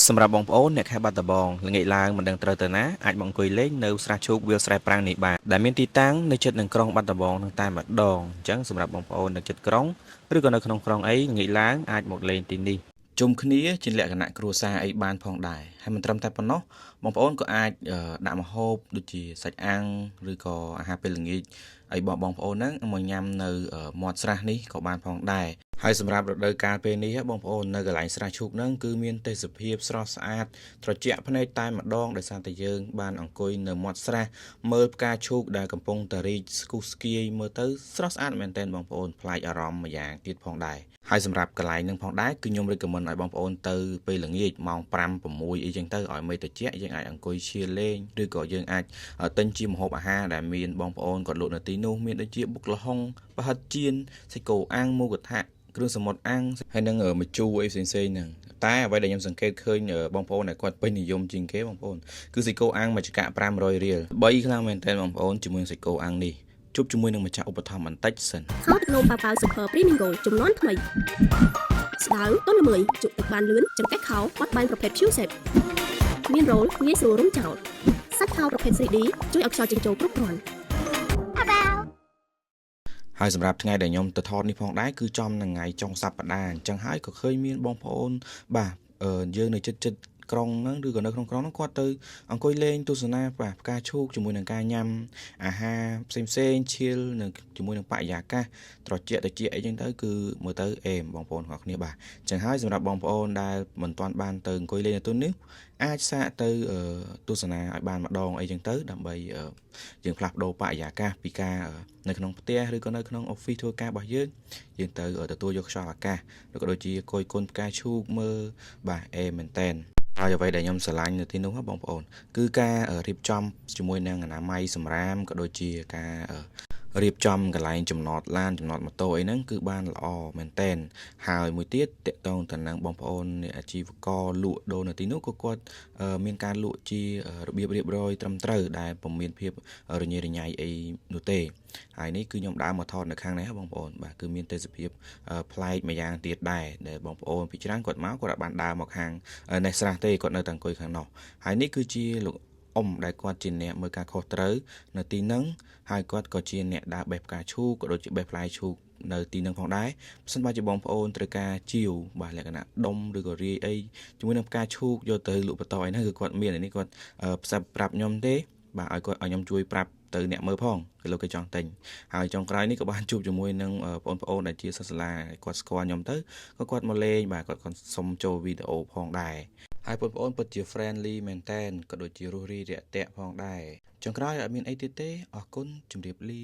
សម្រាប់បងប្អូនអ្នកខេត្តបាត់ដំបងល្ងាចឡើងមិនដឹងត្រូវទៅណាអាចមកអង្គុយលេងនៅស្រះឈូកវាលស្រែប្រាំងនេះបានដែលមានទីតាំងនៅជិតនឹងក្រុងបាត់ដំបងនឹងតែម្ដងអញ្ចឹងសម្រាប់បងប្អូននៅជិតក្រុងឬក៏នៅក្នុងក្រុងអីល្ងាចឡើងអាចមកលេងទីនេះជុំគ្នាជាលក្ខណៈគ្រួសារអីបានផងដែរហើយមិនត្រឹមតែប៉ុណ្ណោះបងប្អូនក៏អាចដាក់ម្ហូបដូចជាសាច់អាំងឬក៏អាហារពេលល្ងាចឲ្យបងប្អូនហ្នឹងមកញ៉ាំនៅមាត់ស្រះនេះក៏បានផងដែរហើយសម្រាប់រដូវកាលពេលនេះបងប្អូននៅកន្លែងស្រះឈូកហ្នឹងគឺមានទេសភាពស្រស់ស្អាតត្រជាក់ភ្នែកតែម្ដងដោយសារតែយើងបានអង្គុយនៅមាត់ស្រះមើលផ្កាឈូកដែលកំពុងតែរីកស្គុះស្គាយមើលទៅស្រស់ស្អាតមែនទែនបងប្អូនប្លែកអារម្មណ៍ម្យ៉ាងទៀតផងដែរហើយសម្រាប់កន្លែងហ្នឹងផងដែរគឺខ្ញុំrecommendឲ្យបងប្អូនទៅពេលល្ងាចម៉ោង5 6អីចឹងទៅឲ្យមេត្រជាក់យើងអាចអង្គុយឈៀលលេងឬក៏យើងអាចទិញជាម្ហូបអាហារដែលមានបងប្អូនគាត់លក់នៅទីនោះមានដូចជាបុកល្ហុងប្រហិតចៀនសាច់គោអាំងមូកថាគ្រឿងសមុទ្រអាំងហើយនឹងម្ជូរអីផ្សេងៗហ្នឹងតែអ្វីដែលខ្ញុំសង្កេតឃើញបងប្អូនដែលគាត់ពេញនិយមជាងគេបងប្អូនគឺសាច់គោអាំងមួយចង្កាក់500រៀល3ខ្លាំងមែនតើបងប្អូនជាមួយសាច់គោអាំងនេះជួបជាមួយនឹងម្ចាស់ឧបត្ថម្ភបន្តិចសិនខោទឹកនោមប៉ាប៉ាវ Super Premium Gold ចំនួនថ្មីស្ដៅទន់ល្មើយជក់ទឹកបានលឿនចង្កេះខោបាត់បែនប្រភេទ Pure Set មានរ៉ូលងាយស្រួលរុំចោលសាច់ខោប្រភេទ 3D ជួយឲ្យខ្យល់ចេញចូលគ្រប់គ្រាន់ហើយសម្រាប់ថ្ងៃដែលខ្ញុំទៅថតនេះផងដែរគឺចំនឹងថ្ងៃចុងសប្តាហ៍អញ្ចឹងហើយក៏ឃើញមានបងប្អូនបាទយើងនៅចិត្តក្រុងហ្នឹងឬក៏នៅក្នុងក្រុងហ្នឹងគាត់ទៅអង្គុយលេងទស្សនាបាទផ្កាឈូកជាមួយនឹងការញ៉ាំអាហារផ្សេងឈៀលនឹងជាមួយនឹងបរិយាកាសត្រជាក់អីចឹងទៅគឺមើលទៅអេមបងប្អូនទាំងគ្នាបាទអញ្ចឹងហើយសម្រាប់បងប្អូនដែលមិនទាន់បានទៅអង្គុយលេងនៅទីនេះអាចសាកទៅទស្សនាឲ្យបានម្ដងអីចឹងទៅដើម្បីយើងផ្លាស់ប្ដូរបរិយាកាសពីការនៅក្នុងផ្ទះឬក៏នៅក្នុង office ធ្វើការរបស់យើងទៅទទួលយកខ្យល់អាកាសឬក៏ដូចជាគយគន់ផ្កាឈូកមើលបាទអេមែនតែនហើយអ្វីដែលខ្ញុំស្រឡាញ់នៅទីនោះបងប្អូនគឺការរៀបចំជាមួយនឹងអនាម័យសម្រាមក៏ដូចជាការរៀបចំកន្លែងចំណតឡានចំណតម៉ូតូអីហ្នឹងគឺបានល្អមែនតែនហើយមួយទៀតតកតងទៅនឹងបងប្អូនអ្នកអាជីវករលក់ដូរនៅទីនោះក៏គាត់មានការលក់ជារបៀបរៀបរយត្រឹមត្រូវដែលពុំមានភាពរញ៉េរញ៉ៃអីនោះទេហើយនេះគឺខ្ញុំដើរមកថតនៅខាងនេះបងប្អូនបាទគឺមានទេសភាពប្លែកម្យ៉ាងទៀតដែរដែលបងប្អូនពីច្រើនគាត់មកគាត់បានដើរមកខាងនេះស្រះទេគាត់នៅតែអង្គុយខាងនោះហើយនេះគឺជាលោកអ៊ំដែលគាត់ជាអ្នកមើលការខុសត្រូវនៅទីហ្នឹងហើយគាត់ក៏ជាអ្នកដើរបេះផ្កាឈូកក៏ដូចជាបេះផ្លែឈូកនៅទីហ្នឹងផងដែរបើសិនបើជាបងប្អូនត្រូវការជាវបាទលក្ខណៈដុំឬក៏រាយអីជាមួយនឹងផ្កាឈូកយកទៅលក់បន្តអីហ្នឹងគឺគាត់មាននេះគាត់ផ្សាប់ប្រាប់ខ្ញុំទេបាទឲ្យគាត់ឲ្យខ្ញុំជួយប្រាប់ទៅអ្នកមើលផងគឺលោកគេចង់ទិញហើយចុងក្រោយនេះក៏បានជួបជាមួយនឹងបងប្អូនដែលជាសិស្សសាលាគាត់ស្គាល់ខ្ញុំទៅក៏គាត់មកលេងបាទគាត់សុំចូលវីដេអូផងដែរហើយបងប្អូនពិតជា friendly មែនតែនក៏ដូចជារស់រីរាក់ទាក់ផងដែរចុងក្រោយអត់មានអីទៀតទេអរគុណជម្រាបលា